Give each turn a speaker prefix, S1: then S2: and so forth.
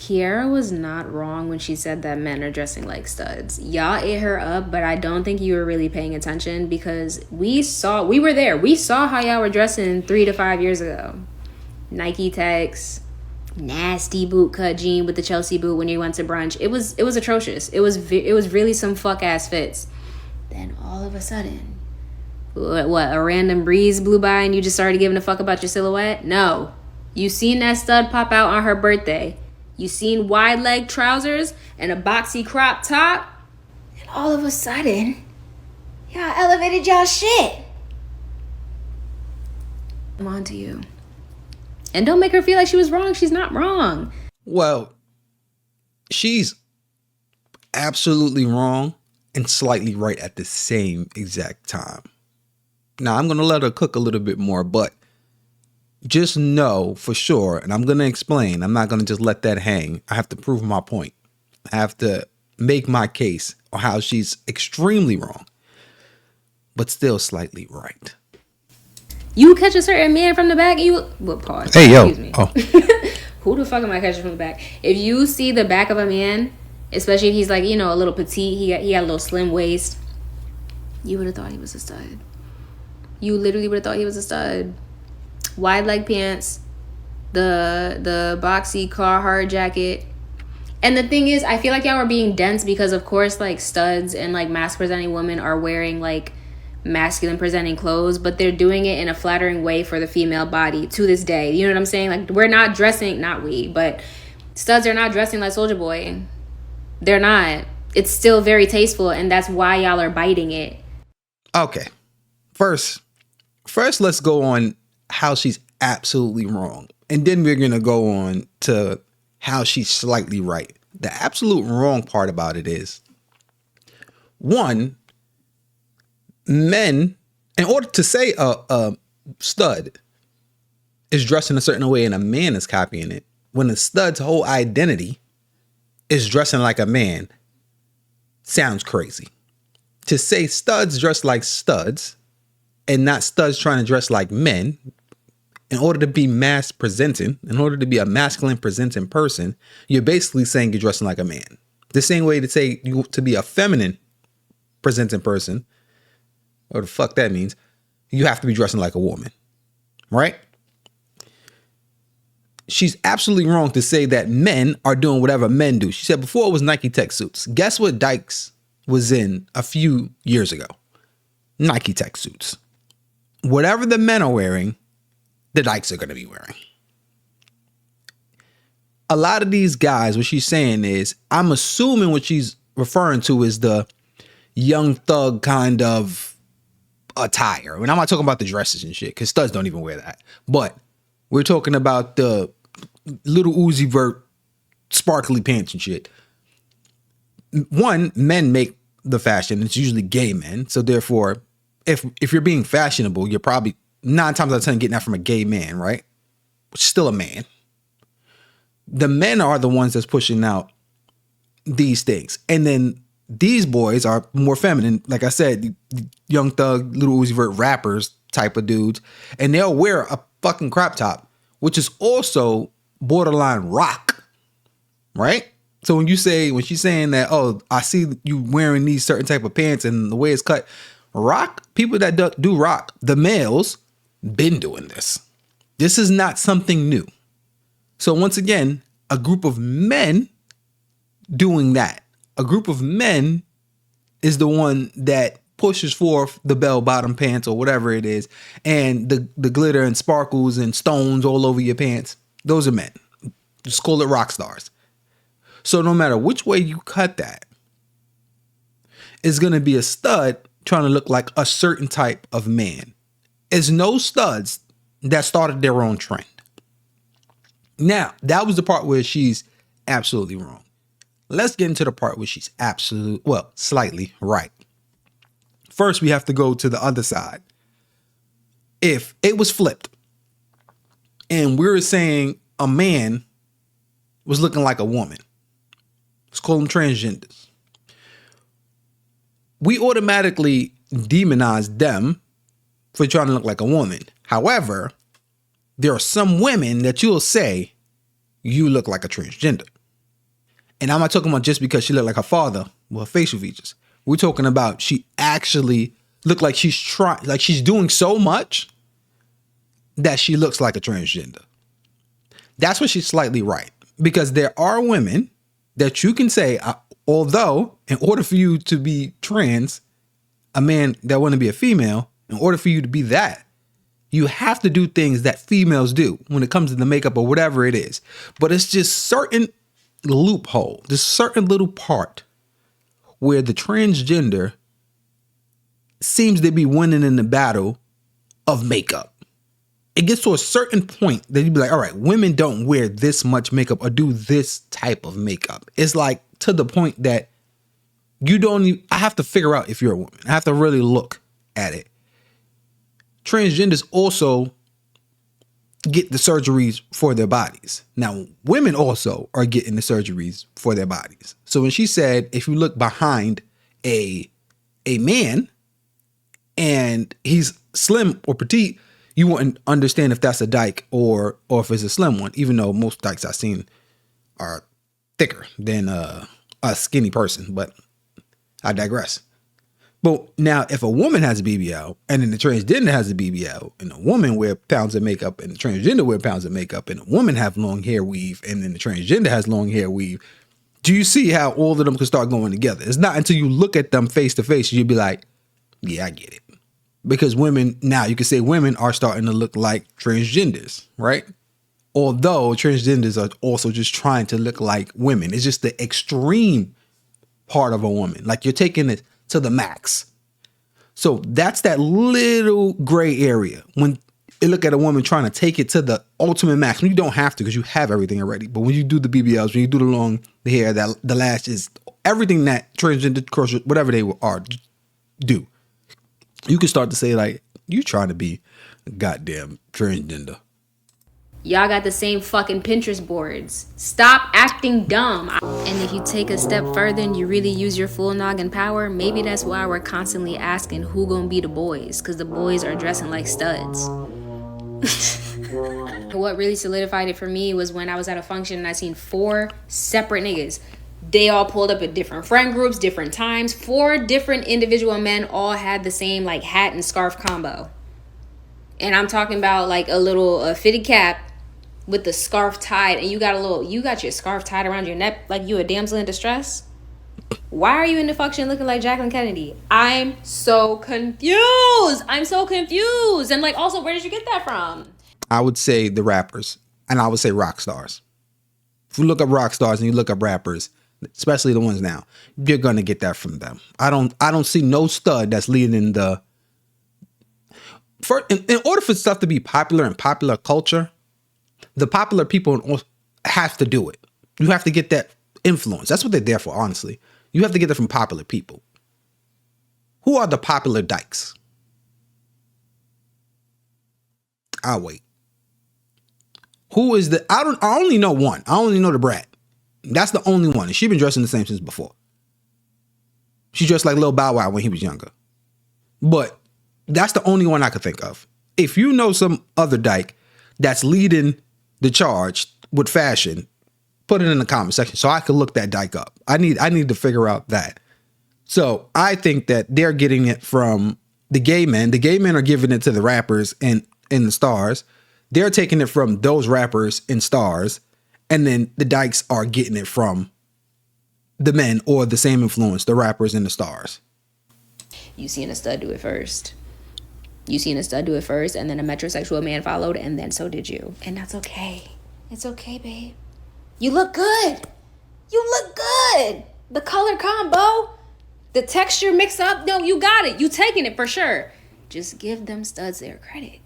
S1: Kiara was not wrong when she said that men are dressing like studs. Y'all ate her up, but I don't think you were really paying attention because we were there. We saw how y'all were dressing 3 to 5 years ago. Nike Techs, nasty boot cut jean with the Chelsea boot when you went to brunch. It was atrocious. It was really some fuck ass fits. Then all of a sudden, what, a random breeze blew by and you just started giving a fuck about your silhouette? No. You seen that stud pop out on her birthday. You seen wide leg trousers and a boxy crop top. And all of a sudden, y'all elevated y'all shit. I'm on to you. And don't make her feel like she was wrong. She's not wrong.
S2: Well, she's absolutely wrong and slightly right at the same exact time. Now, I'm going to let her cook a little bit more, but just know for sure, and I'm going to explain, I'm not going to just let that hang. I have to prove my point. I have to make my case on how she's extremely wrong, but still slightly right.
S1: You catch a certain man from the back and you... Well, pause.
S2: Hey, yo.
S1: Excuse me. Oh. Who the fuck am I catching from the back? If you see the back of a man, especially if he's like, a little petite, he got a little slim waist, you would have thought he was a stud. You literally would have thought he was a stud. Wide leg pants, the boxy Carhartt jacket. And the thing is, I feel like y'all were being dense because, of course, like, studs and, like, mask-presenting women are wearing, like, masculine-presenting clothes, but they're doing it in a flattering way for the female body to this day. You know what I'm saying? Like, we're not dressing, not we, but studs are not dressing like Soulja Boy. They're not. It's still very tasteful, and that's why y'all are biting it.
S2: Okay. First, let's go on how she's absolutely wrong. And then we're going to go on to how she's slightly right. The absolute wrong part about it is, one, men, in order to say a stud is dressed in a certain way and a man is copying it, when a stud's whole identity is dressing like a man, sounds crazy. To say studs dress like studs and not studs trying to dress like men, in order to be mass presenting, in order to be a masculine presenting person, you're basically saying you're dressing like a man. The same way to say you to be a feminine presenting person, or the fuck that means, you have to be dressing like a woman, right? She's absolutely wrong to say that men are doing whatever men do. She said before it was Nike Tech suits. Guess what Dykes was in a few years ago? Nike Tech suits. Whatever the men are wearing, the Dykes are going to be wearing. A lot of these guys, what she's saying is, I'm assuming what she's referring to is the young thug kind of attire. And I'm not talking about the dresses and shit, because studs don't even wear that. But we're talking about the little Uzi Vert sparkly pants and shit. One, men make the fashion. It's usually gay men. So therefore, if you're being fashionable, you're probably 9 times out of 10 getting that from a gay man, right? Which is still a man. The men are the ones that's pushing out these things. And then these boys are more feminine. Like I said, young thug, little Uzi Vert rappers type of dudes. And they'll wear a fucking crop top, which is also borderline rock, right? So when she's saying that, oh, I see you wearing these certain type of pants and the way it's cut, rock, people that do rock, the males, been doing this. This is not something new. So once again, a group of men doing that. A group of men is the one that pushes forth the bell-bottom pants or whatever it is, and the glitter and sparkles and stones all over your pants. Those are men. Just call it rock stars. So no matter which way you cut that, it's going to be a stud trying to look like a certain type of man. There's no studs that started their own trend. Now, that was the part where she's absolutely wrong. Let's get into the part where she's slightly right. First, we have to go to the other side. If it was flipped and we were saying a man was looking like a woman, let's call them transgenders, we automatically demonize them for trying to look like a woman. However, there are some women that you'll say, you look like a transgender. And I'm not talking about just because she looked like her father with her facial features. We're talking about she actually looked like she's doing so much that she looks like a transgender. That's where she's slightly right. Because there are women that you can say, although in order for you to be trans, a man that want to be a female, in order for you to be that, you have to do things that females do when it comes to the makeup or whatever it is. But it's just certain loophole, this certain little part where the transgender seems to be winning in the battle of makeup. It gets to a certain point that you'd be like, all right, women don't wear this much makeup or do this type of makeup. It's like to the point that I have to figure out if you're a woman. I have to really look at it. Transgenders also get the surgeries for their bodies. Now, women also are getting the surgeries for their bodies. So when she said, if you look behind a man and he's slim or petite, you wouldn't understand if that's a dyke or if it's a slim one, even though most dykes I've seen are thicker than a skinny person, but I digress. But now if a woman has a BBL and then the transgender has a BBL and a woman wear pounds of makeup and the transgender wear pounds of makeup and a woman have long hair weave and then the transgender has long hair weave, do you see how all of them can start going together? It's not until you look at them face to face, you'll be like, yeah, I get it. Because women, now you can say women are starting to look like transgenders, right? Although transgenders are also just trying to look like women. It's just the extreme part of a woman. Like you're taking it to the max. So that's that little gray area. When you look at a woman trying to take it to the ultimate max, when you don't have to because you have everything already. But when you do the BBLs, when you do the hair, the lashes, everything that transgender, whatever they are, do. You can start to say like, you trying to be a goddamn transgender.
S1: Y'all got the same fucking Pinterest boards. Stop acting dumb. And if you take a step further and you really use your full noggin power, maybe that's why we're constantly asking who gonna be the boys, because the boys are dressing like studs. What really solidified it for me was when I was at a function and I seen 4 separate niggas. They all pulled up at different friend groups, different times. 4 different individual men all had the same like hat and scarf combo. And I'm talking about like a little fitted cap with the scarf tied, and you got your scarf tied around your neck like you a damsel in distress. Why are you in the function looking like Jacqueline Kennedy? I'm so confused. And like, also, where did you get that from?
S2: I would say the rappers, and I would say rock stars. If you look up rock stars and you look up rappers, especially the ones now, you're gonna get that from them. I don't see no stud that's leading the. In order for stuff to be popular in popular culture, the popular people have to do it. You have to get that influence. That's what they're there for, honestly. You have to get it from popular people. Who are the popular dykes? I'll wait. Who is the? I only know one. I only know the Brat. That's the only one. And she's been dressing the same since before. She dressed like Lil Bow Wow when he was younger. But that's the only one I could think of. If you know some other dyke that's leading the charge with fashion, put it in the comment section so I can look that dyke up. I need to figure out that. So I think that they're getting it from the gay men. The gay men are giving it to the rappers and the stars. They're taking it from those rappers and stars. And then the dykes are getting it from the men or the same influence, the rappers and the stars.
S1: You seen a stud do it first. And then a metrosexual man followed, and then so did you. And that's okay. It's okay, babe. You look good. The color combo, the texture mix up. No, you got it. You taking it for sure. Just give them studs their credit.